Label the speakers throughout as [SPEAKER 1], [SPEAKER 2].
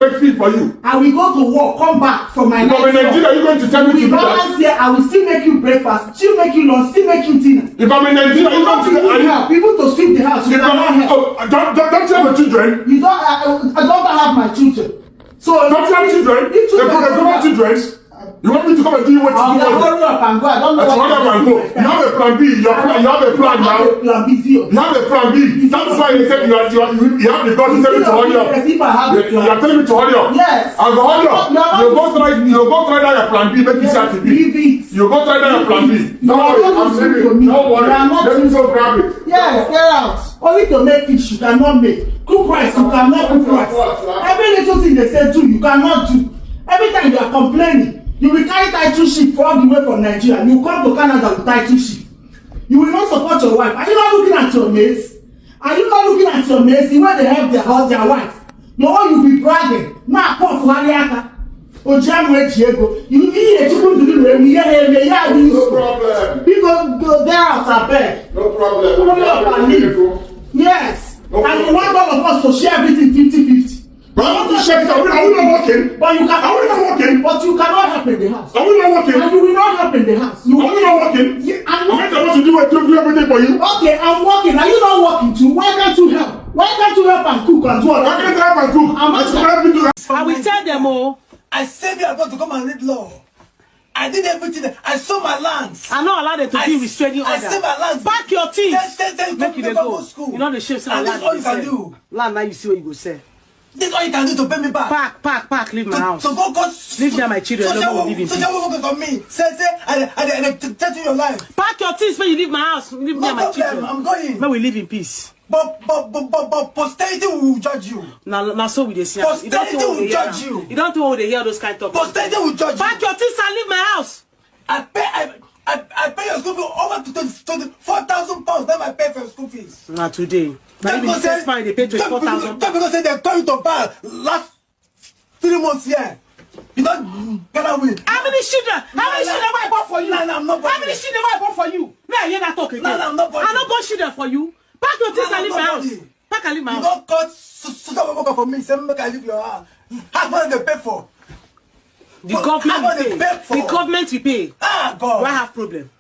[SPEAKER 1] Fit for you.
[SPEAKER 2] I will go to work, come back from my
[SPEAKER 1] night. If I'm in Nigeria, you're going to tell me to do that?
[SPEAKER 2] Here, I will still make you breakfast, still make you lunch, still make you dinner.
[SPEAKER 1] If I'm in Nigeria, you're going to
[SPEAKER 2] help. People to sweep the house. You cannot help.
[SPEAKER 1] Don't you have my children?
[SPEAKER 2] You don't. I don't have my children. So
[SPEAKER 1] don't you have children? They have children. You want me to come and do what you want?
[SPEAKER 2] Hurry up and go. I don't know what
[SPEAKER 1] you have a plan B. You have a plan now. You have a plan B. That's why you said you have the God to tell me to hurry up. You are telling me to hurry up.
[SPEAKER 2] Yes.
[SPEAKER 1] I'll go hurry up. You go try that your plan B. Make it start to be. You go try that your plan B. Don't worry. I'm leaving. Don't worry. Let me go grab it.
[SPEAKER 2] Yes, get out. Only to make fish you cannot make. Cook rice you cannot cook rice. Every little thing they say do you cannot do. Every time you are complaining. You will carry title ship all the way from Nigeria. You come to Canada with title ship. You will not support your wife. Are you not looking at your mates? Are you not looking at your mates? The way they help their wife. Your own you be bragging. Now poor for Haliaka. Ojamwe Diego. You need a chicken to do it.
[SPEAKER 1] No problem.
[SPEAKER 2] People go there out bed.
[SPEAKER 1] No problem.
[SPEAKER 2] Yes. No and you want all of us to share everything 50-50.
[SPEAKER 1] But I want to share it. Are we not working?
[SPEAKER 2] But you can.
[SPEAKER 1] Are we not working?
[SPEAKER 2] But you cannot help in the house.
[SPEAKER 1] Are we not working?
[SPEAKER 2] And you will not help in the house.
[SPEAKER 1] Are we not working?
[SPEAKER 2] Yeah, I'm not.
[SPEAKER 1] I'm supposed to do everything for you.
[SPEAKER 2] Okay, I'm working. Are you not working too? Why can't you help? Why can't you help and cook and do all that?
[SPEAKER 1] Why can't I help and cook?
[SPEAKER 3] I will tell them all.
[SPEAKER 4] I said I got to come and read law. I did everything. I sold my lands.
[SPEAKER 3] I'm not allowed them to be restraining order.
[SPEAKER 4] I sold my lands.
[SPEAKER 3] Back your teeth.
[SPEAKER 4] Make you go.
[SPEAKER 3] You know the shapes
[SPEAKER 4] and land. That's all you can do.
[SPEAKER 3] Land now you see what you go say.
[SPEAKER 4] This all you can do to pay me back.
[SPEAKER 3] Pack, leave my house.
[SPEAKER 4] So go,
[SPEAKER 3] leave there my children.
[SPEAKER 4] So
[SPEAKER 3] don't live in peace.
[SPEAKER 4] So work on me. Say, I touching your life.
[SPEAKER 3] Pack your things when you leave my house. Leave there my children.
[SPEAKER 4] I'm going.
[SPEAKER 3] May we live in peace.
[SPEAKER 4] But posterity will judge you.
[SPEAKER 3] Now so we see.
[SPEAKER 4] Posterity will judge you.
[SPEAKER 3] You don't want to hear those kind of.
[SPEAKER 4] Posterity will judge you.
[SPEAKER 3] Pack your things and leave my house.
[SPEAKER 4] I pay your school fees over to 24,000 pounds. Then I pay for your school fees.
[SPEAKER 3] Not today. Now even the first man they pay 24,000.
[SPEAKER 4] Because they tell you to buy last 3 months here. You don't get away.
[SPEAKER 3] How many children? How many children I bought for you?
[SPEAKER 4] No, I'm not.
[SPEAKER 3] How many children I bought for you? No, I hear that talk again.
[SPEAKER 4] No, I'm not.
[SPEAKER 3] I'm not bought children for you. Pack your things and leave my house. Pack and leave my house.
[SPEAKER 4] You don't cut social worker for me. Say make I leave your house. How much they pay for?
[SPEAKER 3] The government will pay. The government will pay.
[SPEAKER 4] Ah, God.
[SPEAKER 3] Do I have problem?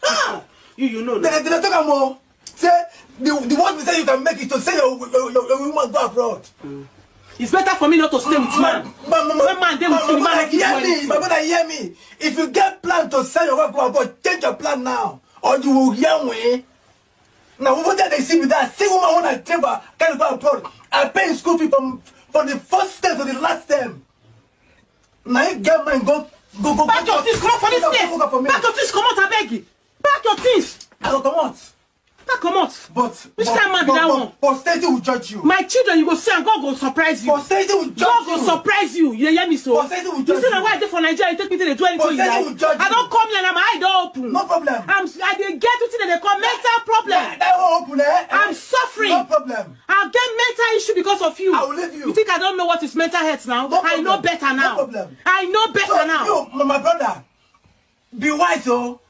[SPEAKER 3] You know.
[SPEAKER 4] They talk more. Say the one we say you can make it to say your woman go abroad.
[SPEAKER 3] It's better for me not to stay with man. When man, they will see man.
[SPEAKER 4] Hear me, my brother, hear me. If you get plan to sell your wife go abroad, change your plan now, or you will hear me. Now, over there they see me that same woman when I travel can go abroad. I pay school fee from the first term to the last term. Now you get mine, go.
[SPEAKER 3] Pack your things, come out for this place. Pack your things, come out, I beg you. Pack your things.
[SPEAKER 4] I don't come out.
[SPEAKER 3] Come out.
[SPEAKER 4] Which
[SPEAKER 3] kind man be that one?
[SPEAKER 4] Posterity will judge you.
[SPEAKER 3] My children, you go see and God will surprise you.
[SPEAKER 4] Posterity will judge you.
[SPEAKER 3] God will surprise you. You hear me so?
[SPEAKER 4] Posterity will judge you.
[SPEAKER 3] You see why I did for Nigeria, you take me to the 20 I don't come here and my eye don't open.
[SPEAKER 4] No problem.
[SPEAKER 3] I dey get to they call mental problem.
[SPEAKER 4] That won't open, eh?
[SPEAKER 3] I'm suffering.
[SPEAKER 4] No problem.
[SPEAKER 3] I'll get mental issue because of you.
[SPEAKER 4] I will leave you.
[SPEAKER 3] You think I don't know what is mental health now?
[SPEAKER 4] No
[SPEAKER 3] I know better now.
[SPEAKER 4] No problem.
[SPEAKER 3] I know better now.
[SPEAKER 4] You, my brother, be wise, oh.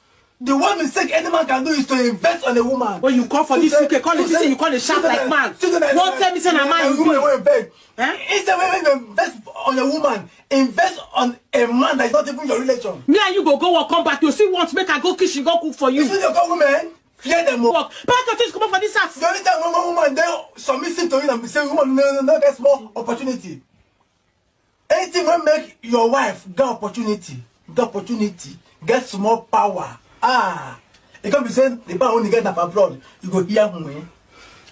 [SPEAKER 4] The one mistake any man can do is to invest on a woman.
[SPEAKER 3] When you come for this UK, call it this, you call it sharp like man. Don't tell me say a man you
[SPEAKER 4] do. Instead when you invest on a woman, invest on a man that is not even your relation.
[SPEAKER 3] Me and you go work, come back. You see once make I go kitchen, go cook for you.
[SPEAKER 4] You see your women, fear them more.
[SPEAKER 3] Pack your things, come up for this house.
[SPEAKER 4] The only time one woman they submissive to you and say woman no get more opportunity. Anything will make your wife get opportunity, get small power. You can't be saying the power only get up abroad. You go hear me.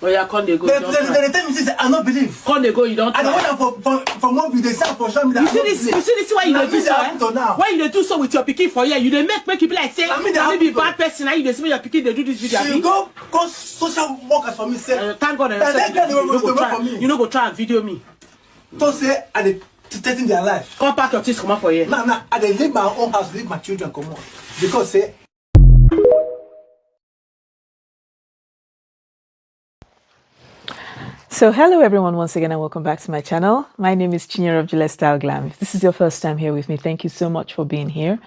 [SPEAKER 3] Oh yeah, can't they go?
[SPEAKER 4] They tell me say I don't believe.
[SPEAKER 3] Can't they go? You don't.
[SPEAKER 4] I don't want for more video. They say for sure me.
[SPEAKER 3] You see this why you dey do so? Why you dey do so with your pikin for here? You dey make people like say I be bad person. Now you dey see your pikin they do this video.
[SPEAKER 4] You go social workers for me say.
[SPEAKER 3] Thank God. You no go try and video me.
[SPEAKER 4] Don't say I dey threaten their life.
[SPEAKER 3] Come pack your things, come out for here.
[SPEAKER 4] Nah. I dey leave my own house, leave my children come on because say.
[SPEAKER 5] So hello everyone once again and welcome back to my channel. My name is Chinyere of Gillette Style Glam. If this is your first time here with me, thank you so much for being here.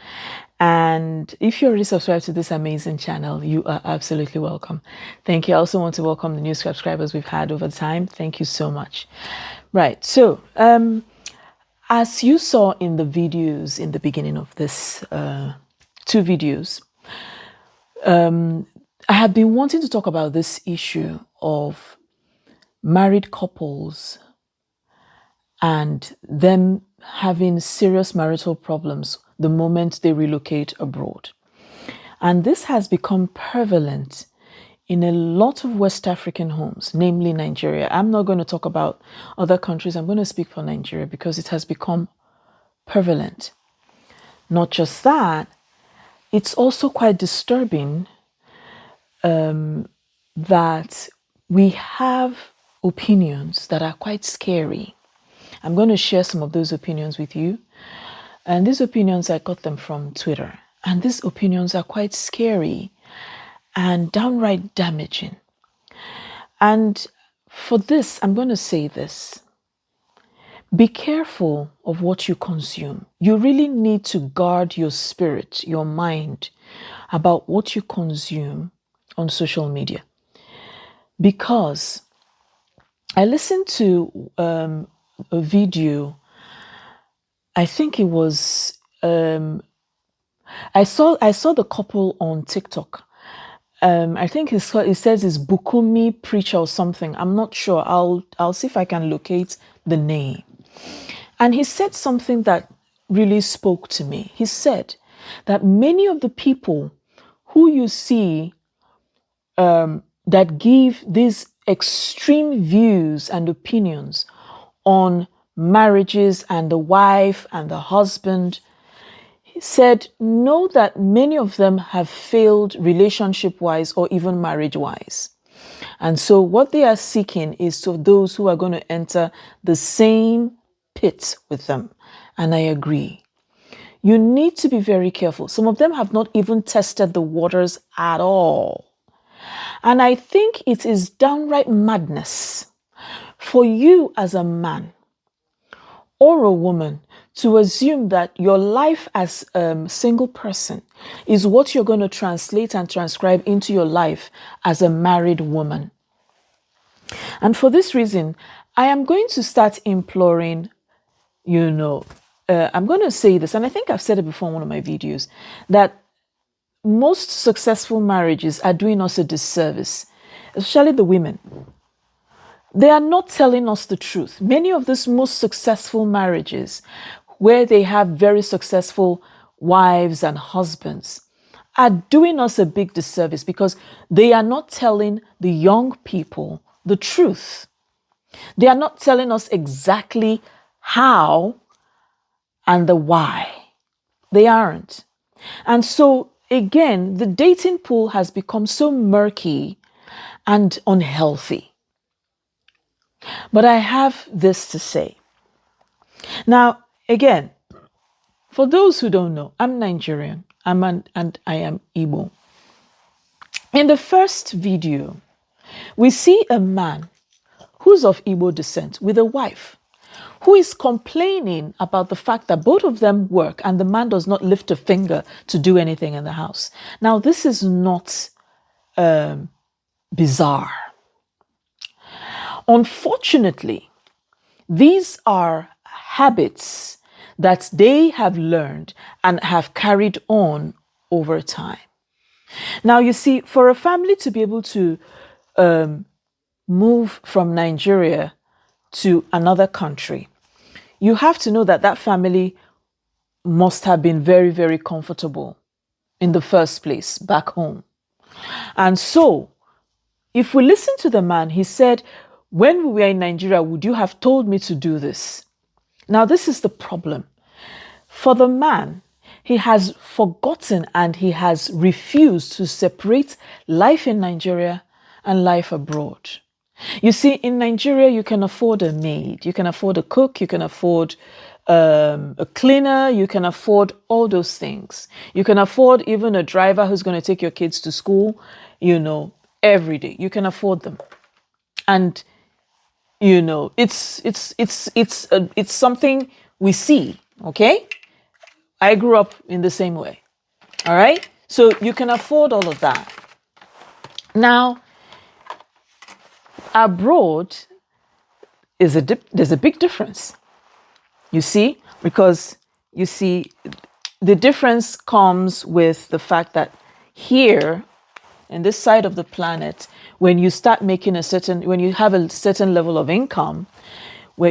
[SPEAKER 5] And if you're already subscribed to this amazing channel, you are absolutely welcome. Thank you. I also want to welcome the new subscribers we've had over time. Thank you so much. Right, so As you saw in the videos in the beginning of this 2 videos, I have been wanting to talk about this issue of married couples and them having serious marital problems the moment they relocate abroad. And this has become prevalent in a lot of West African homes, namely Nigeria. I'm not going to talk about other countries. I'm going to speak for Nigeria because it has become prevalent. Not just that, it's also quite disturbing that we have opinions that are quite scary. I'm going to share some of those opinions with you. And these opinions, I got them from Twitter. And these opinions are quite scary and downright damaging. And for this, I'm going to say this. Be careful of what you consume. You really need to guard your spirit, your mind, about what you consume on social media. Because I listened to a video, I think it was, I saw the couple on TikTok. I think it says it's Bukumi Preacher or something. I'm not sure. I'll see if I can locate the name. And he said something that really spoke to me. He said that many of the people who you see that give these extreme views and opinions on marriages and the wife and the husband, he said, know that many of them have failed relationship-wise or even marriage-wise. And so what they are seeking is to those who are going to enter the same pit with them. And I agree. You need to be very careful. Some of them have not even tested the waters at all. And I think it is downright madness for you as a man or a woman to assume that your life as a single person is what you're going to translate and transcribe into your life as a married woman. And for this reason, I am going to start imploring, I'm going to say this, and I think I've said it before in one of my videos, that most successful marriages are doing us a disservice, especially the women. They are not telling us the truth. Many of these most successful marriages, where they have very successful wives and husbands, are doing us a big disservice because they are not telling the young people the truth. They are not telling us exactly how and the why. They aren't. And so, again, the dating pool has become so murky and unhealthy. But I have this to say. Now, again, for those who don't know, I'm Nigerian and I am Igbo. In the first video, we see a man who's of Igbo descent with a wife who is complaining about the fact that both of them work and the man does not lift a finger to do anything in the house. Now, this is not bizarre. Unfortunately, these are habits that they have learned and have carried on over time. Now, you see, for a family to be able to move from Nigeria to another country, you have to know that that family must have been very, very comfortable in the first place back home. And so, if we listen to the man, he said, when we were in Nigeria, would you have told me to do this? Now, this is the problem. For the man, he has forgotten and he has refused to separate life in Nigeria and life abroad. You see, in Nigeria, you can afford a maid, you can afford a cook, you can afford a cleaner, you can afford all those things. You can afford even a driver who's going to take your kids to school, every day. You can afford them. And, it's something we see, okay? I grew up in the same way, all right? So you can afford all of that. Now, abroad, there's a big difference. You see? Because you see, the difference comes with the fact that here, in this side of the planet, when you start making when you have a certain level of income,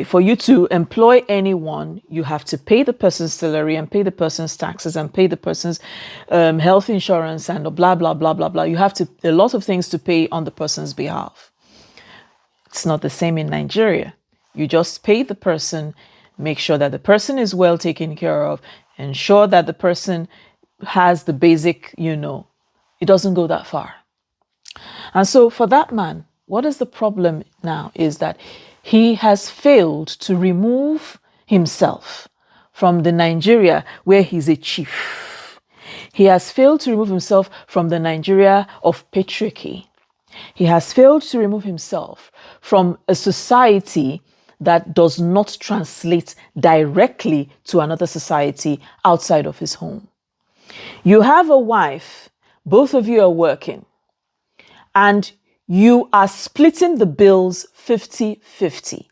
[SPEAKER 5] for you to employ anyone, you have to pay the person's salary and pay the person's taxes and pay the person's health insurance and blah, blah, blah, blah, blah. You have a lot of things to pay on the person's behalf. It's not the same in Nigeria. You just pay the person, make sure that the person is well taken care of, ensure that the person has the basic, it doesn't go that far. And so for that man, what is the problem now is that he has failed to remove himself from the Nigeria where he's a chief. He has failed to remove himself from the Nigeria of patriarchy. He has failed to remove himself from a society that does not translate directly to another society outside of his home. You have a wife, both of you are working, and you are splitting the bills 50-50.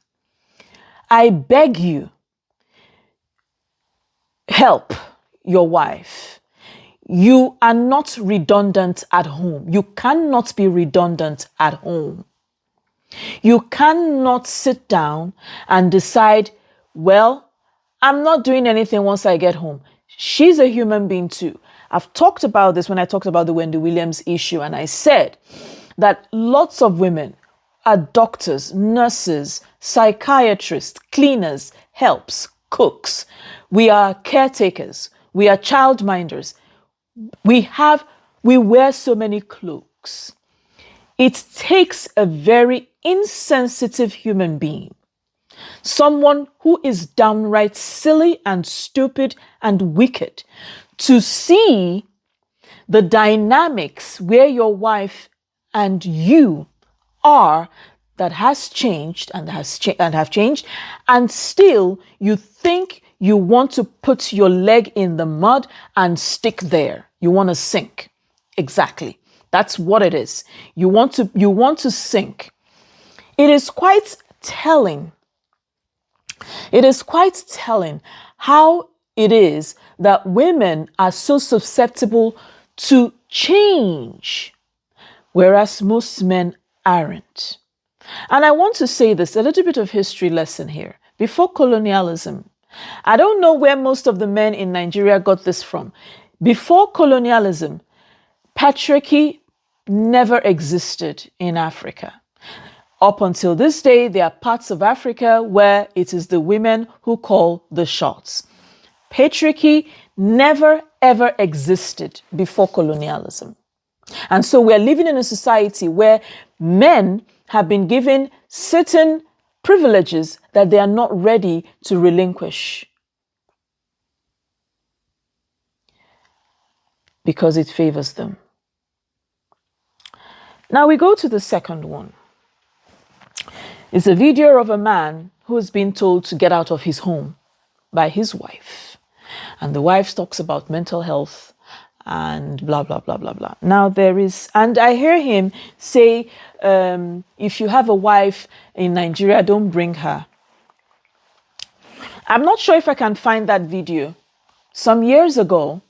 [SPEAKER 5] I beg you, help your wife. You are not redundant at home. You cannot be redundant at home. You cannot sit down and decide, well, I'm not doing anything once I get home. She's a human being too. I've talked about this when I talked about the Wendy Williams issue, and I said that lots of women are doctors, nurses, psychiatrists, cleaners, helps, cooks. We are caretakers. We are childminders. We wear so many cloaks. It takes a very insensitive human being, someone who is downright silly and stupid and wicked, to see the dynamics where your wife and you are that has changed and have changed, and still you think you want to put your leg in the mud and stick there. You want to sink. Exactly. That's what it is. You want to sink. It is quite telling. It is quite telling how it is that women are so susceptible to change, whereas most men aren't. And I want to say this, a little bit of history lesson here. Before colonialism, I don't know where most of the men in Nigeria got this from. Before colonialism, patriarchy never existed in Africa. Up until this day, there are parts of Africa where it is the women who call the shots. Patriarchy never ever existed before colonialism. And so we're living in a society where men have been given certain privileges that they are not ready to relinquish because it favors them. Now we go to the second one. It's a video of a man who has been told to get out of his home by his wife. And the wife talks about mental health and blah, blah, blah, blah, blah. Now and I hear him say, if you have a wife in Nigeria, don't bring her. I'm not sure if I can find that video. Some years ago,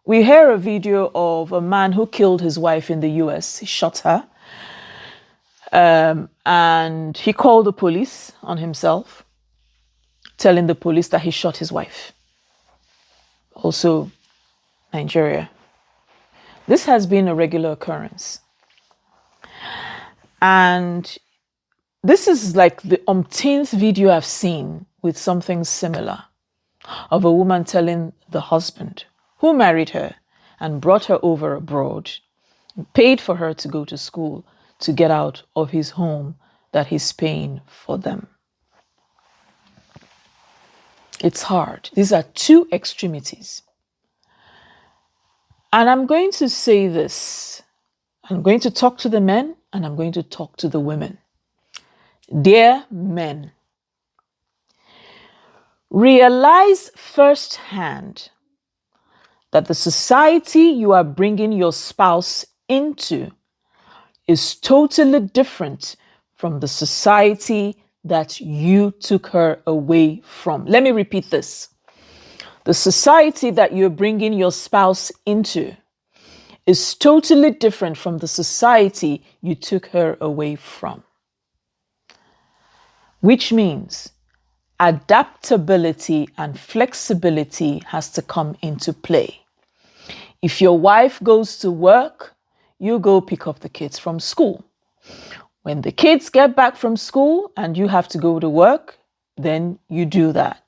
[SPEAKER 5] we heard a video of a man who killed his wife in the US. He shot her. And he called the police on himself, telling the police that he shot his wife. Also, Nigeria. This has been a regular occurrence. And this is like the umpteenth video I've seen with something similar, of a woman telling the husband who married her and brought her over abroad, paid for her to go to school, to get out of his home, that he's paying for them. It's hard. These are two extremities. And I'm going to say this. I'm going to talk to the men and I'm going to talk to the women. Dear men, realize firsthand that the society you are bringing your spouse into is totally different from the society that you took her away from. Let me repeat this. The society that you're bringing your spouse into is totally different from the society you took her away from. Which means adaptability and flexibility has to come into play. If your wife goes to work, you go pick up the kids from school. When the kids get back from school and you have to go to work, then you do that.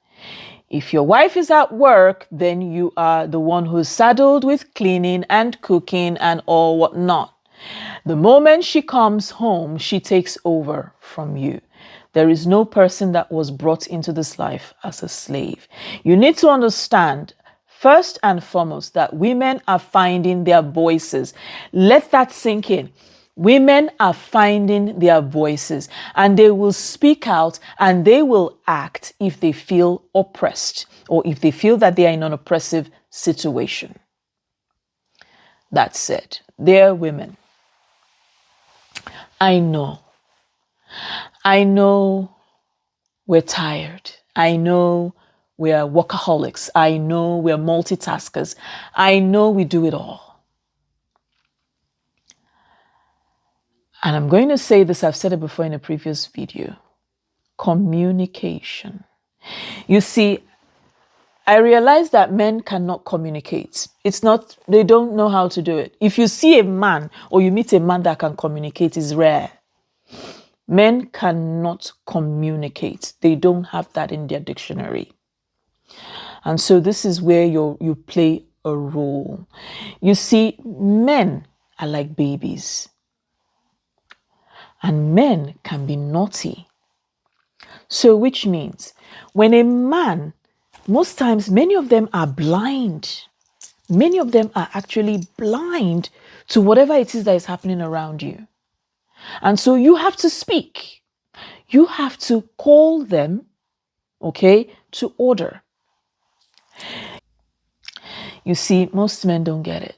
[SPEAKER 5] If your wife is at work, then you are the one who's saddled with cleaning and cooking and all whatnot. The moment she comes home, she takes over from you. There is no person that was brought into this life as a slave. You need to understand, first and foremost, that women are finding their voices. Let that sink in. Women are finding their voices, and they will speak out and they will act if they feel oppressed or if they feel that they are in an oppressive situation. That said, they're women. I know we're tired. I know we're workaholics. I know we're multitaskers. I know we do it all. And I'm going to say this, I've said it before in a previous video. Communication. You see, I realize that men cannot communicate. They don't know how to do it. If you see a man or you meet a man that can communicate, it's rare. Men cannot communicate. They don't have that in their dictionary. And so this is where you play a role. You see, men are like babies. And men can be naughty. So which means when a man, most times many of them are blind. Many of them are actually blind to whatever it is that is happening around you. And so you have to speak. You have to call them, okay, to order. You see, most men don't get it.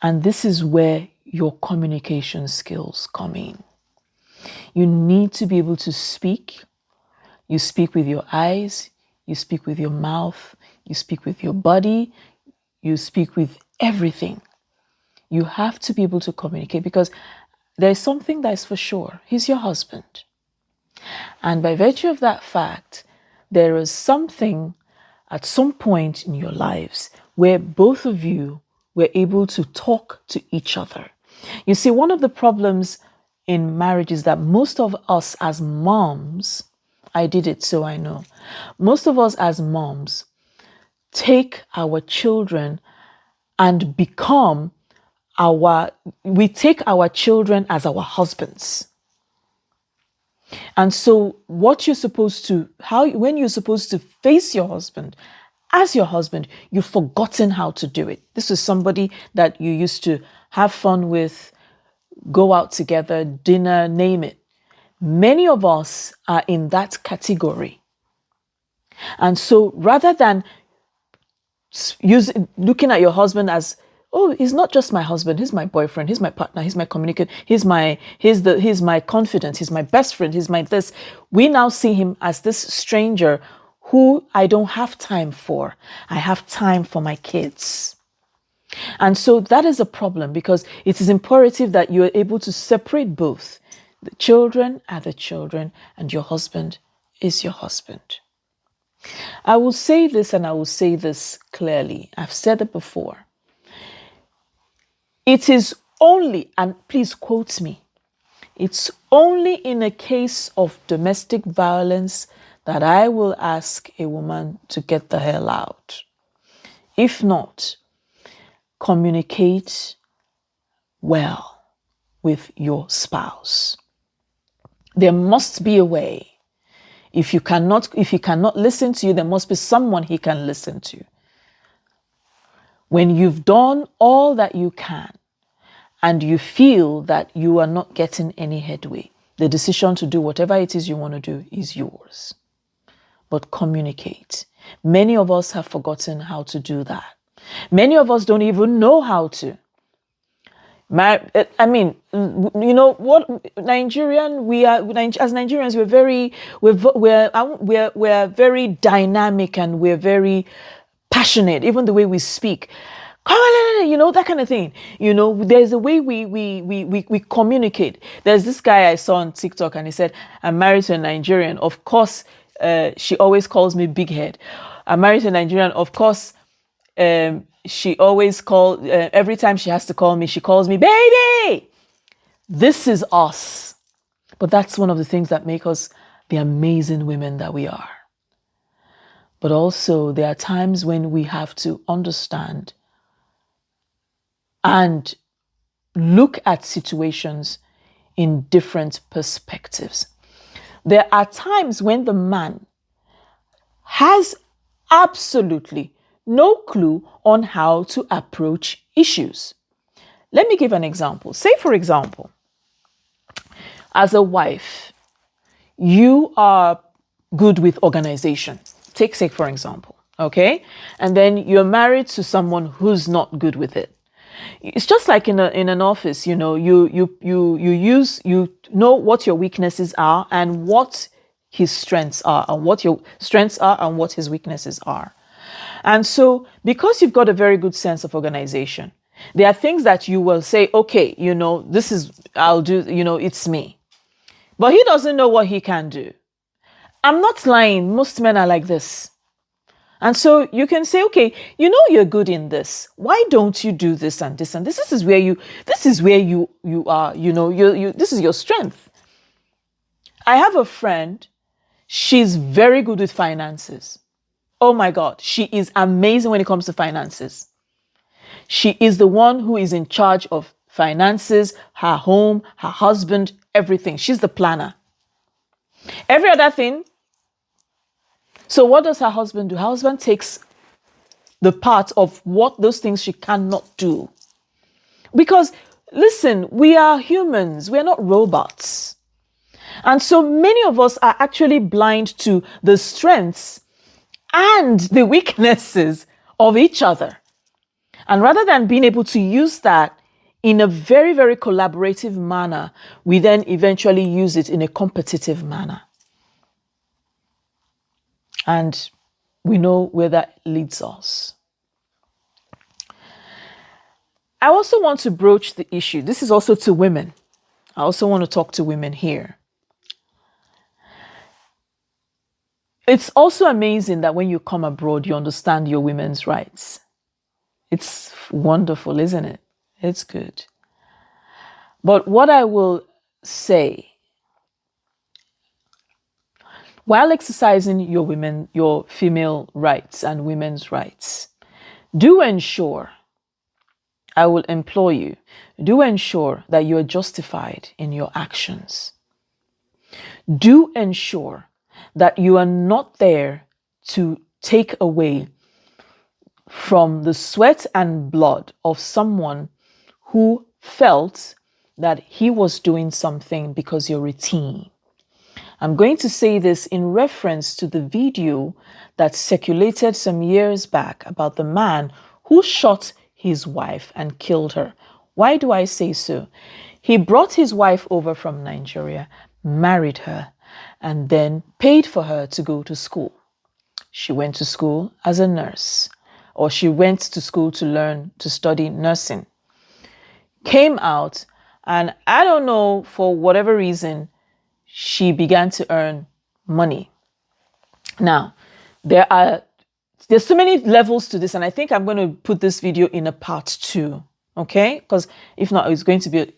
[SPEAKER 5] And this is where your communication skills come in. You need to be able to speak. You speak with your eyes. You speak with your mouth. You speak with your body. You speak with everything. You have to be able to communicate because there's something that is for sure. He's your husband. And by virtue of that fact, there is something at some point in your lives where both of you were able to talk to each other. You see, one of the problems in marriage is that most of us as moms, I did it so I know, most of us as moms take our children and we take our children as our husbands. And so when you're supposed to face your husband as your husband, you've forgotten how to do it. This is somebody that you used to have fun with, go out together, dinner, name it. Many of us are in that category. And so rather than looking at your husband as, oh, he's not just my husband, he's my boyfriend, he's my partner, he's my communicator, he's my confidant, he's my best friend, he's my this. We now see him as this stranger who I don't have time for. I have time for my kids. And so that is a problem because it is imperative that you are able to separate both. The children are the children and your husband is your husband. I will say this and I will say this clearly. I've said it before. It is only, and please quote me, it's only in a case of domestic violence that I will ask a woman to get the hell out. If not, communicate well with your spouse. There must be a way. If he cannot listen to you, there must be someone he can listen to. When you've done all that you can and you feel that you are not getting any headway, the decision to do whatever it is you want to do is yours. But communicate. Many of us have forgotten how to do that. Many of us don't even know how to. I mean, you know what, Nigerian, we are, as Nigerians, we're very dynamic, and we're very passionate, even the way we speak. Come on, you know, that kind of thing. You know, there's a way we communicate. There's this guy I saw on TikTok, and he said, I'm married to a Nigerian. Of course, she always calls me big head. I'm married to a Nigerian. Of course, she always every time she has to call me, she calls me baby. This is us. But that's one of the things that make us the amazing women that we are. But also, there are times when we have to understand and look at situations in different perspectives. There are times when the man has absolutely no clue on how to approach issues. Let me give an example. Say, for example, as a wife, you are good with organization. Take, for example, okay? And then you're married to someone who's not good with it. It's just like in an office, you know, you know what your weaknesses are and what his strengths are, and what your strengths are and what his weaknesses are. And so, because you've got a very good sense of organization, there are things that you will say, okay, you know, I'll do, you know, it's me. But he doesn't know what he can do. I'm not lying. Most men are like this. And so you can say, okay, you know, you're good in this. Why don't you do this and this and this? This is where you are, you know, this is your strength. I have a friend. She's very good with finances. Oh my God, she is amazing when it comes to finances. She is the one who is in charge of finances, her home, her husband, everything. She's the planner. Every other thing. So what does her husband do? Her husband takes the part of what those things she cannot do. Because, listen, we are humans. We are not robots. And so many of us are actually blind to the strengths and the weaknesses of each other. And rather than being able to use that in a very, very collaborative manner, we then eventually use it in a competitive manner. And we know where that leads us. I also want to broach the issue. This is also to women. I also want to talk to women here. It's also amazing that when you come abroad, you understand your women's rights. It's wonderful, isn't it? It's good. But what I will say, while exercising your female rights and women's rights, do ensure, I will implore you, do ensure that you are justified in your actions. Do ensure that you are not there to take away from the sweat and blood of someone who felt that he was doing something because you're a teen. I'm going to say this in reference to the video that circulated some years back about the man who shot his wife and killed her. Why do I say so? He brought his wife over from Nigeria, married her, and then paid for her to go to school. She went to school as a nurse, or she went to school to learn to study nursing. Came out, and I don't know, for whatever reason, she began to earn money. Now, there's so many levels to this, and I think I'm going to put this video in a part 2, okay? Because if not, it's going to be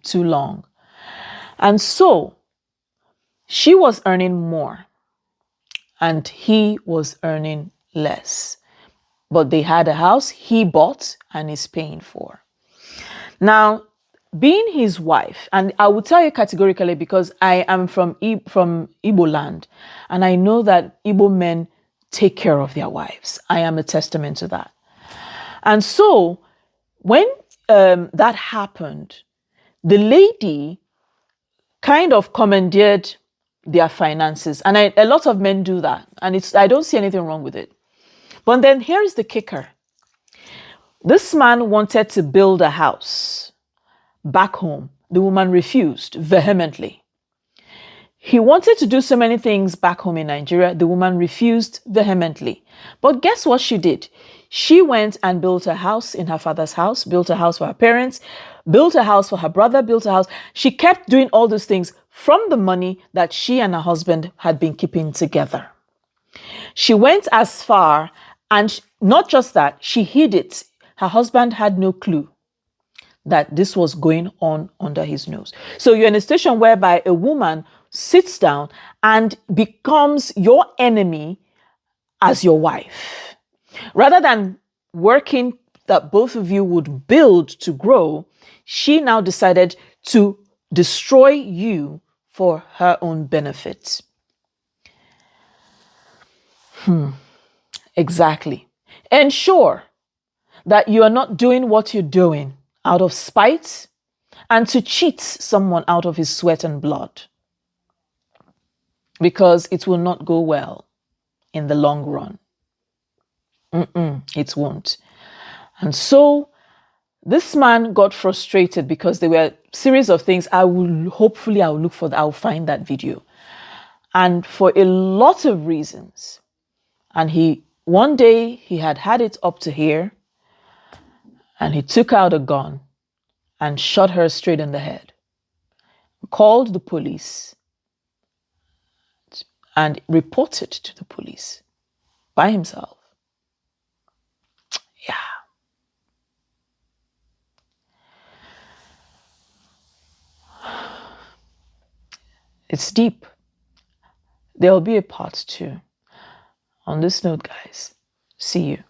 [SPEAKER 5] too long. And so, she was earning more, and he was earning less. But they had a house he bought and is paying for. Now, being his wife, and I will tell you categorically because I am from Igbo land, and I know that Igbo men take care of their wives. I am a testament to that. And so, when that happened, the lady kind of commandeered their finances. And a lot of men do that. And I don't see anything wrong with it. But then here's the kicker. This man wanted to build a house. back home. The woman refused vehemently. He wanted to do so many things back home in Nigeria. The woman refused vehemently. But guess what she did? She went and built a house in her father's house, built a house for her parents, built a house for her brother, built a house. She kept doing all those things from the money that she and her husband had been keeping together. She went as far, and not just that, she hid it. Her husband had no clue that this was going on under his nose. So you're in a situation whereby a woman sits down and becomes your enemy as your wife. Rather than working that both of you would build to grow, she now decided to destroy you for her own benefit. Exactly. Ensure that you are not doing what you're doing out of spite and to cheat someone out of his sweat and blood, because it will not go well in the long run. It won't. And so this man got frustrated because there were a series of things. I'll look for that. I'll find that video. And for a lot of reasons. And one day he had it up to here, and he took out a gun and shot her straight in the head. Called the police and reported to the police by himself. Yeah. It's deep. There'll be a part 2. On this note, guys, see you.